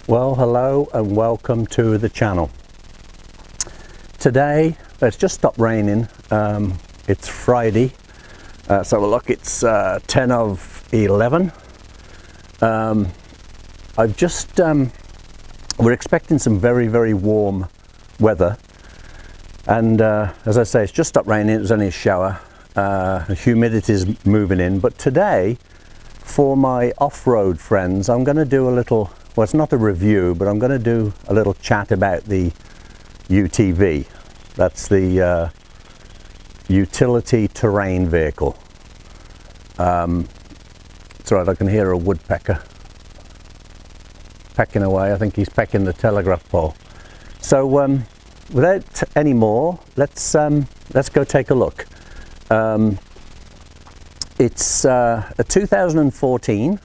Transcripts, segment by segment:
Well, hello and welcome to the channel. Today it's just stopped raining. It's Friday, so look, it's 10 of 11. I've just we're expecting some very warm weather, and as I say, it's just stopped raining. It was only a shower. The humidity is moving in, but today for my off-road friends I'm going to do a little, well, it's not a review, but I'm going to do a little chat about the UTV. That's the utility terrain vehicle. It's right, I can hear a woodpecker pecking away. I think he's pecking the telegraph pole. So without any more, let's go take a look. It's a 2014,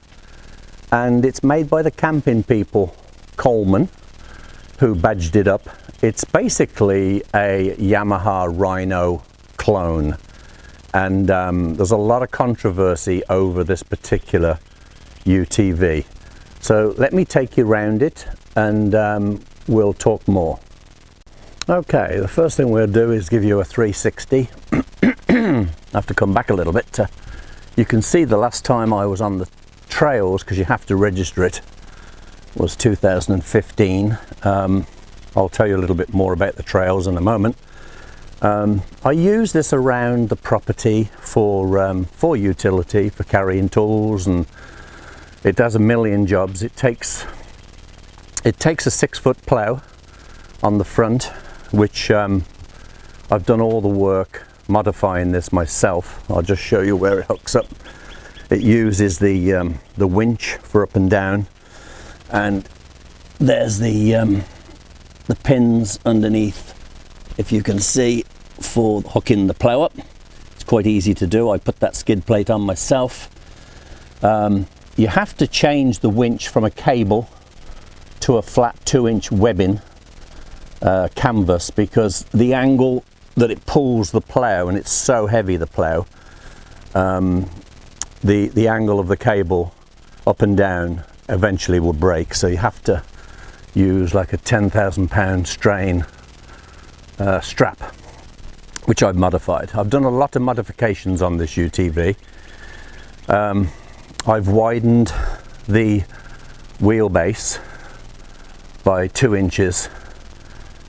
and it's made by the camping people Coleman, who badged it up. It's basically a Yamaha Rhino clone, and there's a lot of controversy over this particular UTV. So let me take you around it and we'll talk more. Okay, the first thing we'll do is give you a 360. I have to come back a little bit. You can see the last time I was on the trails, because you have to register it, was 2015. I'll tell you a little bit more about the trails in a moment. I use this around the property for utility, for carrying tools, and it does a million jobs. It takes a 6-foot plow on the front, which I've done all the work modifying this myself. I'll just show you where it hooks up. It uses the winch for up and down, and there's the pins underneath, if you can see, for hooking the plow up. It's quite easy to do. I put that skid plate on myself. You have to change the winch from a cable to a flat 2-inch webbing canvas, because the angle that it pulls the plow, and it's so heavy, the plow, the angle of the cable up and down eventually will break. So you have to use like a 10,000 pound strain strap, which I've modified. I've done a lot of modifications on this UTV. I've widened the wheelbase by 2 inches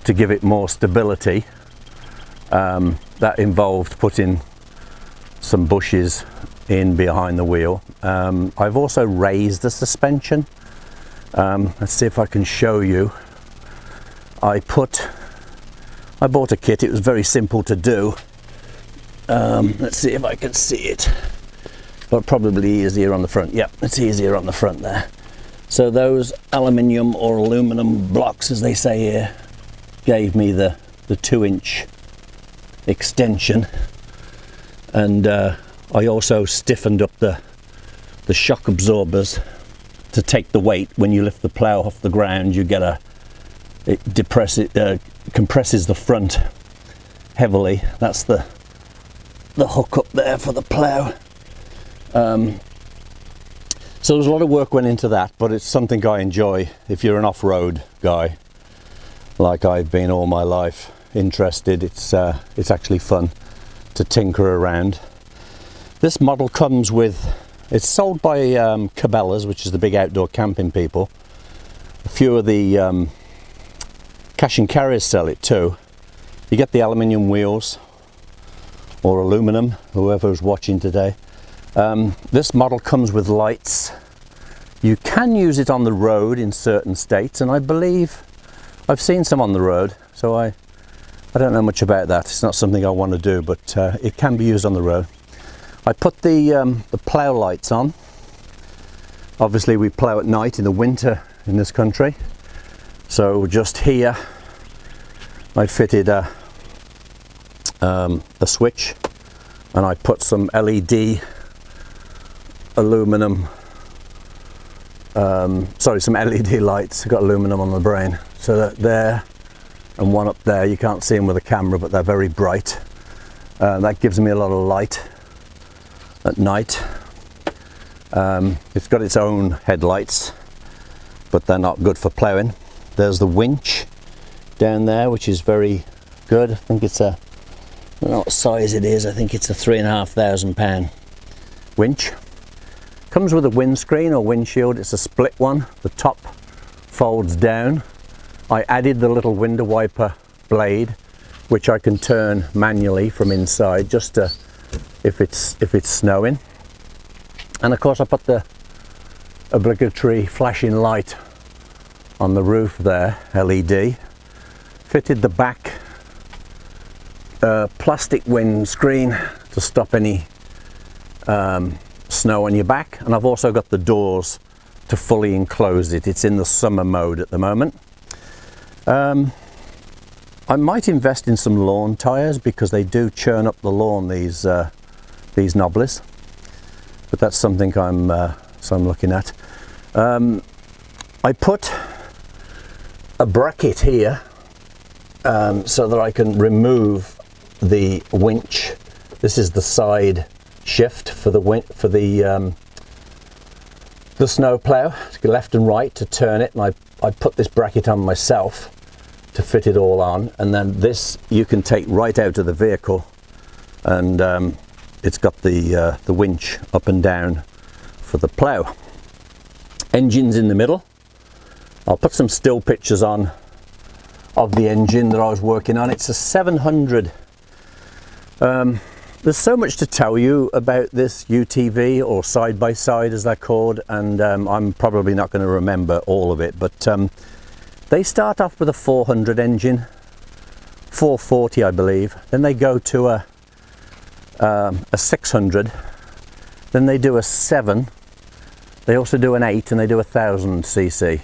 to give it more stability. That involved putting some bushes in behind the wheel. I've also raised the suspension. Let's see if I can show you. I bought a kit. It was very simple to do. Let's see if I can see it, but probably easier on the front. Yep, it's easier on the front there. So those aluminium or aluminum blocks, as they say here, gave me the 2-inch extension, and I also stiffened up the shock absorbers to take the weight. When you lift the plow off the ground, you get it compresses the front heavily. That's the hook up there for the plow. So there's a lot of work went into that, but it's something I enjoy. If you're an off-road guy, like I've been all my life, interested, it's actually fun to tinker around. This model comes with, it's sold by Cabela's, which is the big outdoor camping people. A few of the cash and carriers sell it too. You get the aluminium wheels, or aluminum, whoever's watching today. This model comes with lights. You can use it on the road in certain states, and I believe I've seen some on the road, so I don't know much about that. It's not something I want to do, but it can be used on the road. I put the plow lights on. Obviously we plow at night in the winter in this country, so just here I fitted a switch, and I put some LED aluminum, some LED lights. I've got aluminum on the brain, so that there, and one up there. You can't see them with a camera, but they're very bright. That gives me a lot of light at night. It's got its own headlights, but they're not good for ploughing. There's the winch down there, which is very good. I think it's a, I don't know what size it is, I think it's a £3,500 winch. Comes with a windscreen or windshield. It's a split one. The top folds down. I added the little window wiper blade, which I can turn manually from inside, just to, if it's snowing. And of course I put the obligatory flashing light on the roof there, LED. Fitted the back plastic windscreen to stop any snow on your back, and I've also got the doors to fully enclose it. It's in the summer mode at the moment. I might invest in some lawn tyres because they do churn up the lawn, these knobblies, but that's something I'm looking at. I put a bracket here so that I can remove the winch. This is the side shift for the snow plough, to go left and right to turn it, and I put this bracket on myself to fit it all on, and then this you can take right out of the vehicle, and it's got the winch up and down for the plough. Engine's in the middle. I'll put some still pictures on of the engine that I was working on. It's a 700. There's so much to tell you about this UTV, or side by side as they're called, and I'm probably not going to remember all of it, but they start off with a 400 engine, 440 I believe, then they go to a 600, then they do a 7, they also do an 8, and they do 1000cc.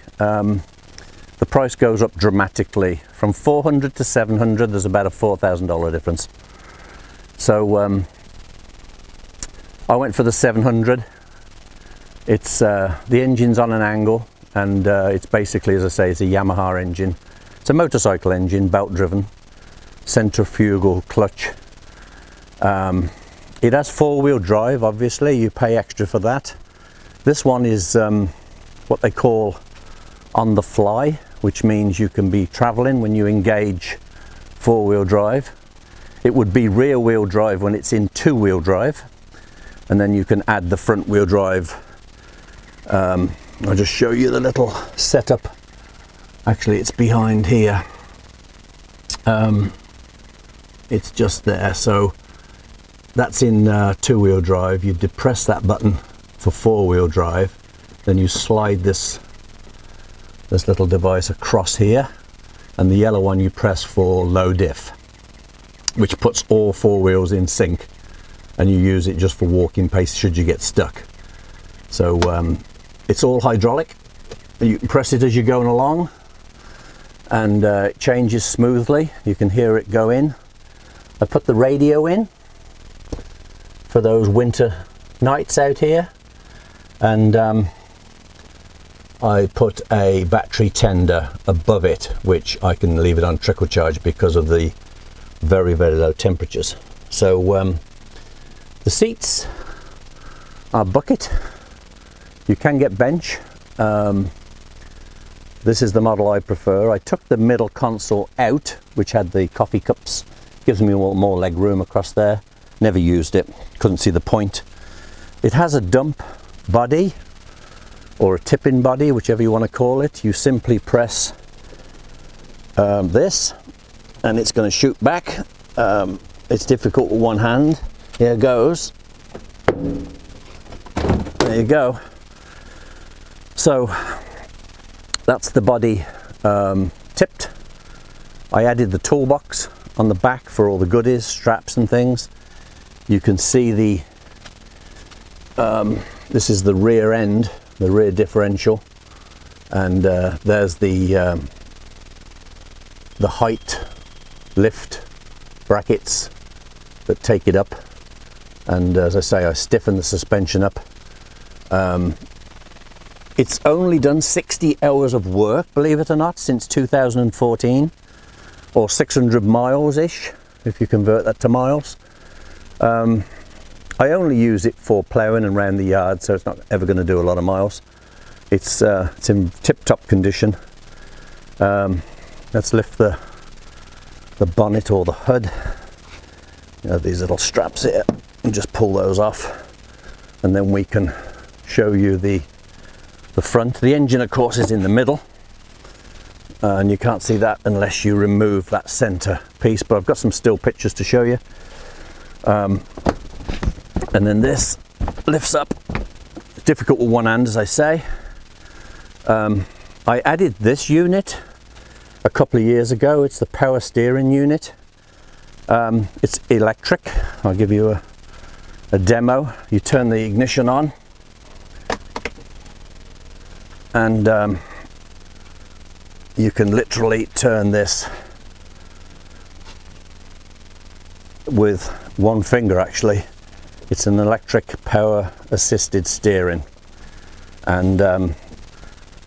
The price goes up dramatically. From 400 to 700 there's about a $4,000 difference. So I went for the 700. It's the engine's on an angle, and it's basically, as I say, it's a Yamaha engine. It's a motorcycle engine, belt driven, centrifugal clutch. It has 4-wheel drive. Obviously you pay extra for that. This one is what they call on the fly, which means you can be traveling when you engage 4-wheel drive. It would be rear wheel drive when it's in 2-wheel drive, and then you can add the front wheel drive. I'll just show you the little setup. Actually it's behind here. It's just there. So that's in 2-wheel drive. You depress that button for 4-wheel drive, then you slide this little device across here, and the yellow one you press for low diff, which puts all 4 wheels in sync, and you use it just for walking pace should you get stuck. So it's all hydraulic. You can press it as you're going along, and it changes smoothly. You can hear it go in. I put the radio in for those winter nights out here, and I put a battery tender above it, which I can leave it on trickle charge because of the very, very low temperatures. So the seats are bucket. You can get bench. This is the model I prefer. I took the middle console out, which had the coffee cups. Gives me more leg room across there. Never used it, couldn't see the point. It has a dump body, or a tipping body, whichever you want to call it. You simply press this, and it's going to shoot back. It's difficult with one hand. Here goes. There you go. So that's the body tipped. I added the toolbox on the back for all the goodies, straps and things. You can see the this is the rear end, the rear differential, and there's the height lift brackets that take it up, and as I say, I stiffen the suspension up. It's only done 60 hours of work, believe it or not, since 2014, or 600 miles ish if you convert that to miles. I only use it for ploughing and around the yard, so it's not ever going to do a lot of miles. It's in tip-top condition. Let's lift the bonnet or the hood. You know, these little straps here, and just pull those off, and then we can show you the front. The engine, of course, is in the middle, and you can't see that unless you remove that center piece, but I've got some still pictures to show you. And then this lifts up. It's difficult with one hand, as I say. I added this unit a couple of years ago. It's the power steering unit. It's electric. I'll give you a demo. You turn the ignition on, and you can literally turn this with one finger. Actually, it's an electric power assisted steering, and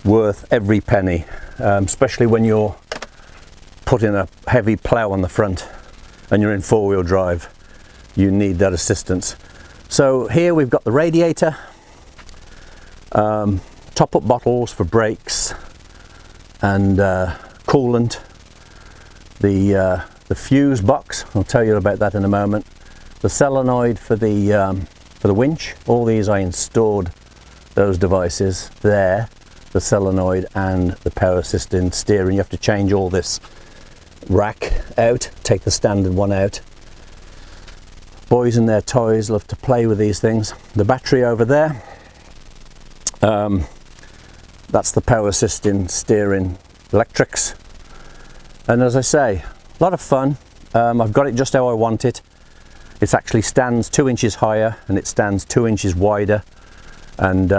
worth every penny, especially when you're putting a heavy plow on the front and you're in four-wheel drive. You need that assistance. So here we've got the radiator, top-up bottles for brakes and coolant, the fuse box. I'll tell you about that in a moment. The solenoid for the winch. All these I installed those devices there. The solenoid and the power assisted steering. You have to change all this rack out, take the standard one out. Boys and their toys love to play with these things. The battery over there, that's the power assisted steering electrics. And as I say, a lot of fun. I've got it just how I want it. It actually stands 2 inches higher and it stands 2 inches wider, and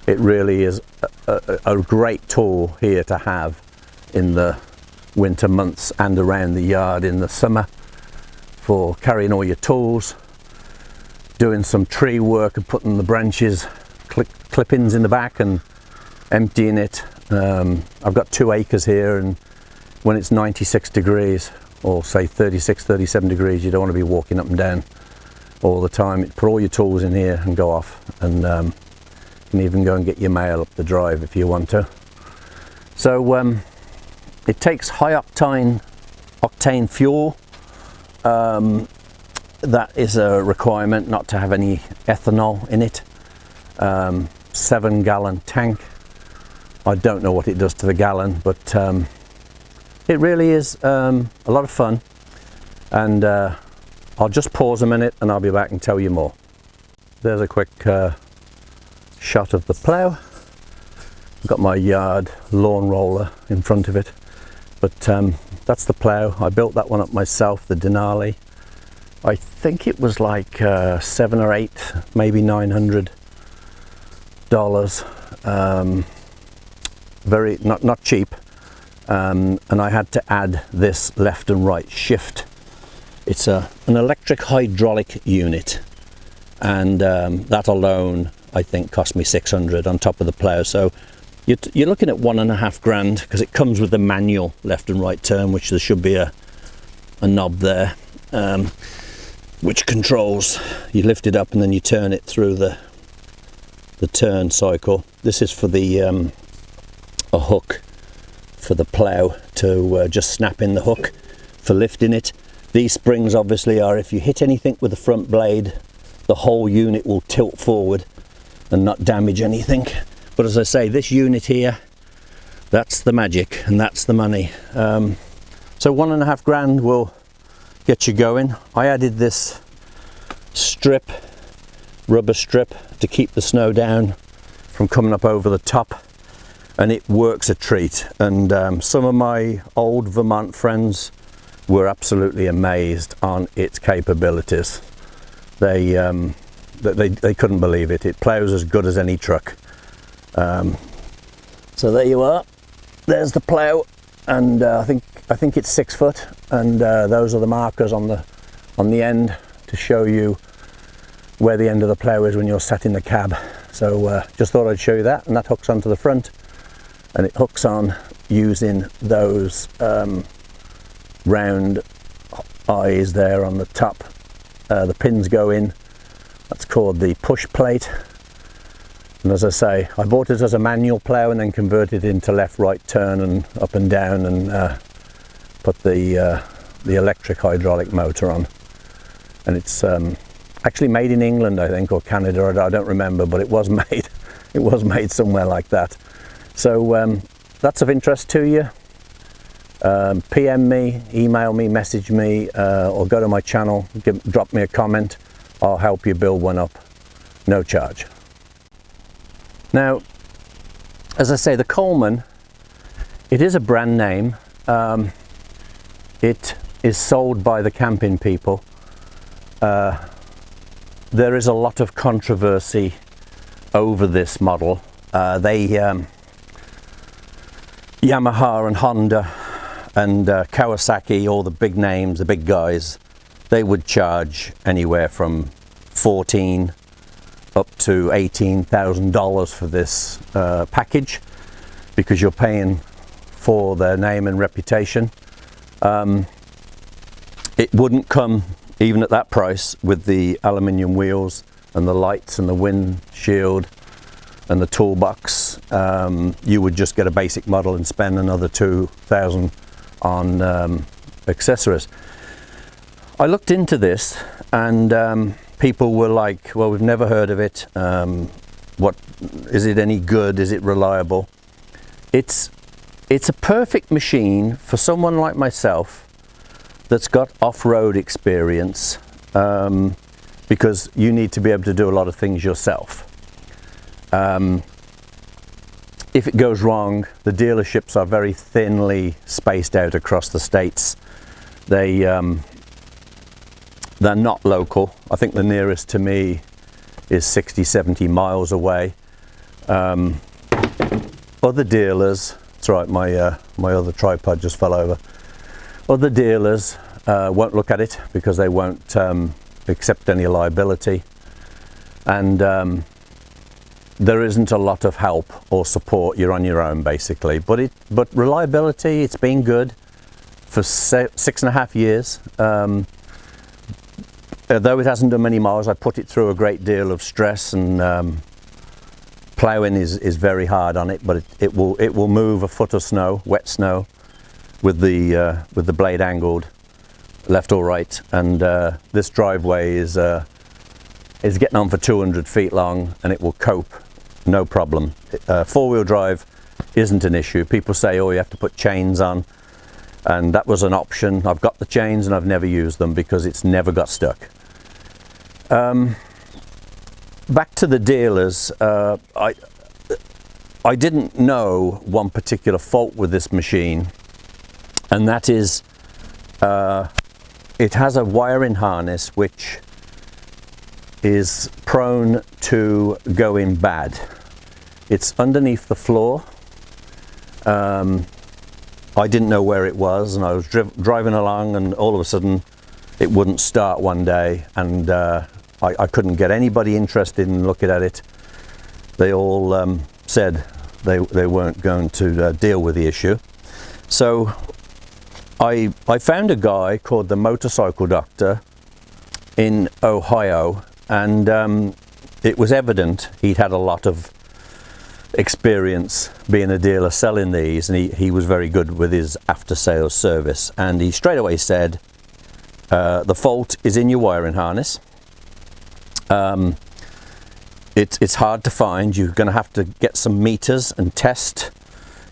it really is a great tool here to have in the winter months and around the yard in the summer for carrying all your tools, doing some tree work and putting the branches, clippings in the back and emptying it. I've got 2 acres here, and when it's 96 degrees or say 36, 37 degrees, you don't want to be walking up and down all the time. Put all your tools in here and go off, and you can even go and get your mail up the drive if you want to. So it takes high octane fuel. That is a requirement, not to have any ethanol in it. 7-gallon tank. I don't know what it does to the gallon, but it really is a lot of fun. And I'll just pause a minute and I'll be back and tell you more. There's a quick shot of the plough. I've got my yard lawn roller in front of it, but that's the plough. I built that one up myself, the Denali. I think it was like $7 or $8, maybe $900. Very not cheap. And I had to add this left and right shift. It's an electric hydraulic unit, and that alone I think cost me $600 on top of the plough. So you're looking at $1.5 grand, because it comes with the manual left and right turn, which there should be a knob there, which controls. You lift it up and then you turn it through the turn cycle. This is for the a hook for the plough to just snap in the hook for lifting it. These springs obviously are, if you hit anything with the front blade, the whole unit will tilt forward and not damage anything. But as I say, this unit here, that's the magic and that's the money. So $1.5 grand will get you going. I added this strip, rubber strip, to keep the snow down from coming up over the top, and it works a treat. And some of my old Vermont friends were absolutely amazed on its capabilities. They couldn't believe it. It plows as good as any truck. So there you are. There's the plow, and I think it's 6 foot, and those are the markers on the end to show you where the end of the plow is when you're sat in the cab. So just thought I'd show you that, and that hooks onto the front, and it hooks on using those round eyes there on the top. The pins go in. That's called the push plate, And as I say, I bought it as a manual plough and then converted it into left, right turn and up and down, and put the electric hydraulic motor on. And it's actually made in England, I think, or Canada, I don't remember, but it was made. It was made somewhere like that. So that's of interest to you. PM me, email me, message me, or go to my channel, drop me a comment. I'll help you build one up, no charge. Now, as I say, the Coleman, it is a brand name. It is sold by the camping people. There is a lot of controversy over this model. Yamaha and Honda and Kawasaki, all the big names, the big guys, they would charge anywhere from $14,000 up to $18,000 for this package, because you're paying for their name and reputation. It wouldn't come, even at that price, with the aluminium wheels and the lights and the windshield and the toolbox. You would just get a basic model and spend another $2,000 on accessories. I looked into this, and people were like, well, we've never heard of it. What is it any good? Is it reliable? It's a perfect machine for someone like myself that's got off-road experience, because you need to be able to do a lot of things yourself. If it goes wrong, the dealerships are very thinly spaced out across the states. They're not local. I think the nearest to me is 60-70 miles away. Other dealers, it's right, my other tripod just fell over. Other dealers won't look at it because they won't accept any liability, and there isn't a lot of help or support. You're on your own basically, but reliability, it's been good for 6.5 years. Though it hasn't done many miles, I put it through a great deal of stress, and ploughing is very hard on it, but it will move a foot of snow, wet snow, with the blade angled left or right. And this driveway is getting on for 200 feet long, and it will cope no problem. Four-wheel drive isn't an issue. People say, oh, you have to put chains on, and that was an option. I've got the chains and I've never used them because it's never got stuck. Back to the dealers, I didn't know one particular fault with this machine, and that is it has a wiring harness which is prone to going bad. It's underneath the floor. I didn't know where it was, and I was driving along, and all of a sudden it wouldn't start one day, and I couldn't get anybody interested in looking at it. They all said they weren't going to deal with the issue. So I found a guy called the Motorcycle Doctor in Ohio, and it was evident he'd had a lot of experience being a dealer selling these, and he was very good with his after sales service. And he straight away said, the fault is in your wiring harness. It's hard to find. You're going to have to get some meters and test.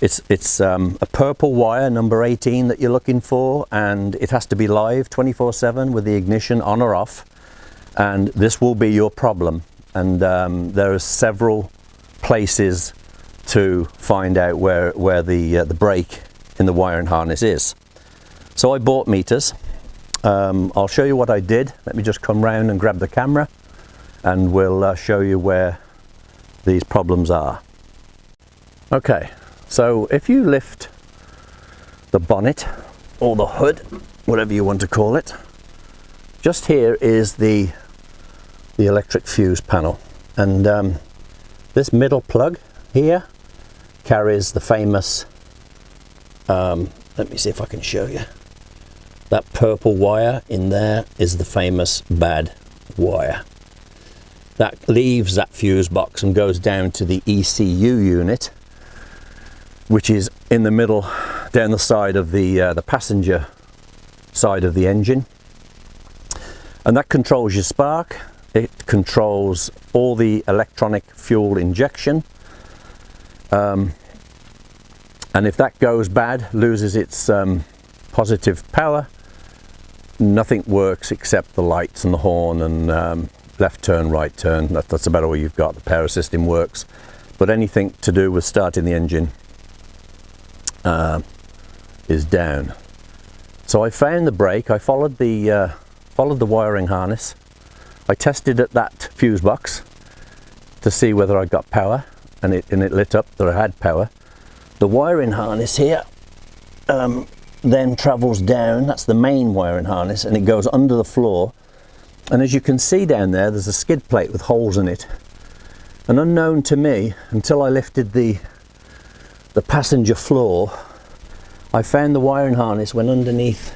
It's a purple wire, number 18, that you're looking for, and it has to be live 24/7 with the ignition on or off, and this will be your problem. And there are several places to find out where the break in the wiring harness is. So I bought meters. I'll show you what I did. Let me just come round and grab the camera, and we'll show you where these problems are. Okay, so if you lift the bonnet or the hood, whatever you want to call it, just here is the electric fuse panel, and this middle plug here carries the famous, let me see if I can show you. That purple wire in there is the famous bad wire. that leaves that fuse box and goes down to the ECU unit, which is in the middle, down the side of the passenger side of the engine. And that controls your spark, it controls all the electronic fuel injection. And if that goes bad, loses its positive power, nothing works except the lights and the horn and left turn, right turn. That's about all you've got. The power system works, but anything to do with starting the engine is down. So I found the brake. I followed the wiring harness. I tested at that fuse box to see whether I got power, and it lit up that I had power. The wiring harness here then travels down. That's the main wiring harness, and it goes under the floor. And as you can see down there, there's a skid plate with holes in it. And unknown to me, until I lifted the passenger floor, I found the wiring harness went underneath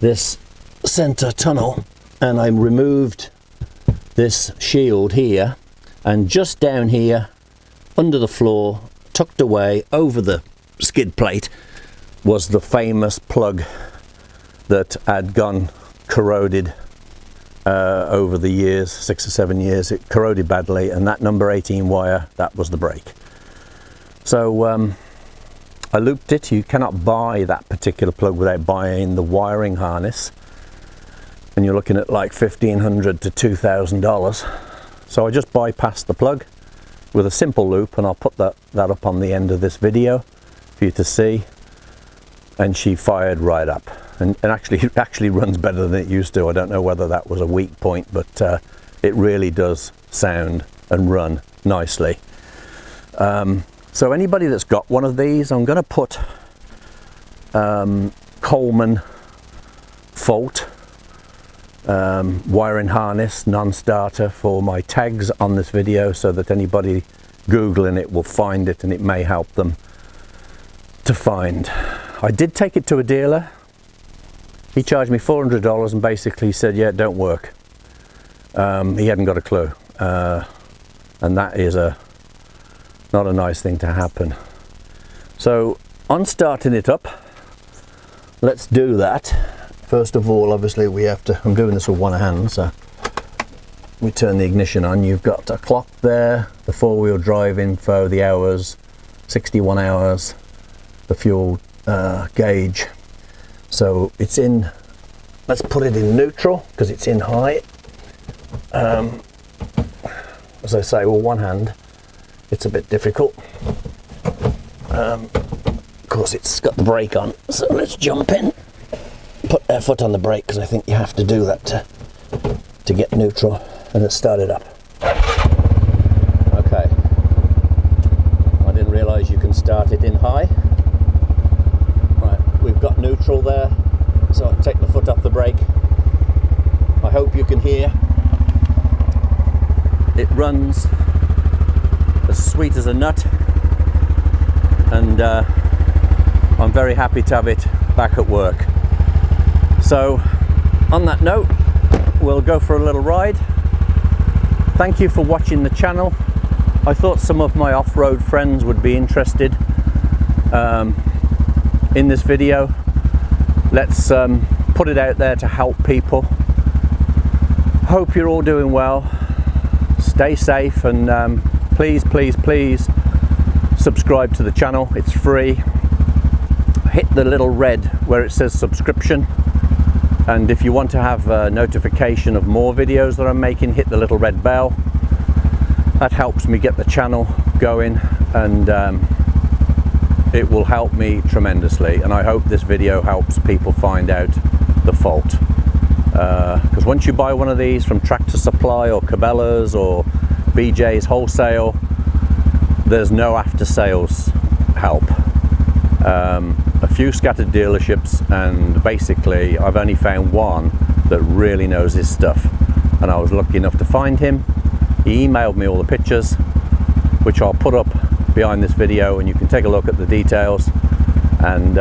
this center tunnel, and I removed this shield here, and just down here under the floor, tucked away over the skid plate, was the famous plug that had gone corroded over the years, 6 or 7 years. It corroded badly, and that number 18 wire, that was the brake. So I looped it. You cannot buy that particular plug without buying the wiring harness, and you're looking at like $1,500 to $2,000. So I just bypassed the plug with a simple loop, and I'll put that up on the end of this video for you to see. And she fired right up, and it actually runs better than it used to. I don't know whether that was a weak point, but it really does sound and run nicely. So anybody that's got one of these, I'm going to put Coleman fault wiring harness non-starter for my tags on this video, so that anybody googling it will find it, and it may help them to find. I did take it to a dealer. He charged me $400 and basically said, yeah, it don't work. He hadn't got a clue, and that is not a nice thing to happen. So on starting it up, let's do that. First of all, obviously we have to, I'm doing this with one hand, so we turn the ignition on. You've got a clock there, the four-wheel drive info, the hours, 61 hours, the fuel gauge. So it's in, let's put it in neutral because it's in high. As I say, with one hand it's a bit difficult. Of course it's got the brake on, so let's jump in, put our foot on the brake, because I think you have to do that to get neutral, and let's start it up. Okay, I didn't realise you can start it in high. We've got neutral there, so I'll take the foot off the brake. I hope you can hear. It runs as sweet as a nut, and I'm very happy to have it back at work. So on that note, we'll go for a little ride. Thank you for watching the channel. I thought some of my off-road friends would be interested in this video. Let's put it out there to help people. Hope you're all doing well. Stay safe, and please subscribe to the channel. It's free. Hit the little red where it says subscription, and if you want to have a notification of more videos that I'm making, hit the little red bell. That helps me get the channel going, and it will help me tremendously, and I hope this video helps people find out the fault, because once you buy one of these from Tractor Supply or Cabela's or BJ's Wholesale, there's no after sales help. A few scattered dealerships, and basically I've only found one that really knows his stuff, and I was lucky enough to find him. He emailed me all the pictures, which I'll put up behind this video, and you can take a look at the details. And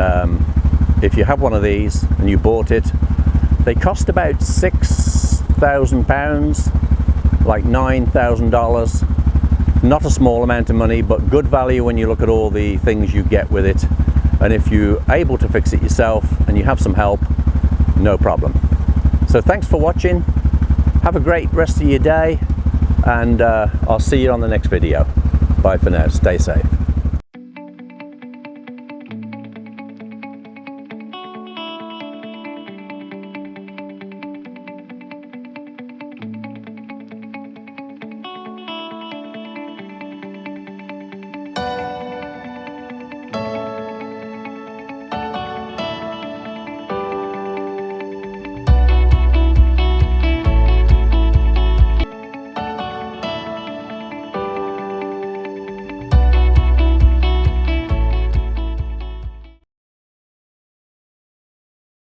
if you have one of these and you bought it, they cost about £6,000, like $9,000. Not a small amount of money, but good value when you look at all the things you get with it. And if you're able to fix it yourself and you have some help, no problem. So thanks for watching. Have a great rest of your day, and I'll see you on the next video. Bye for now. Stay safe.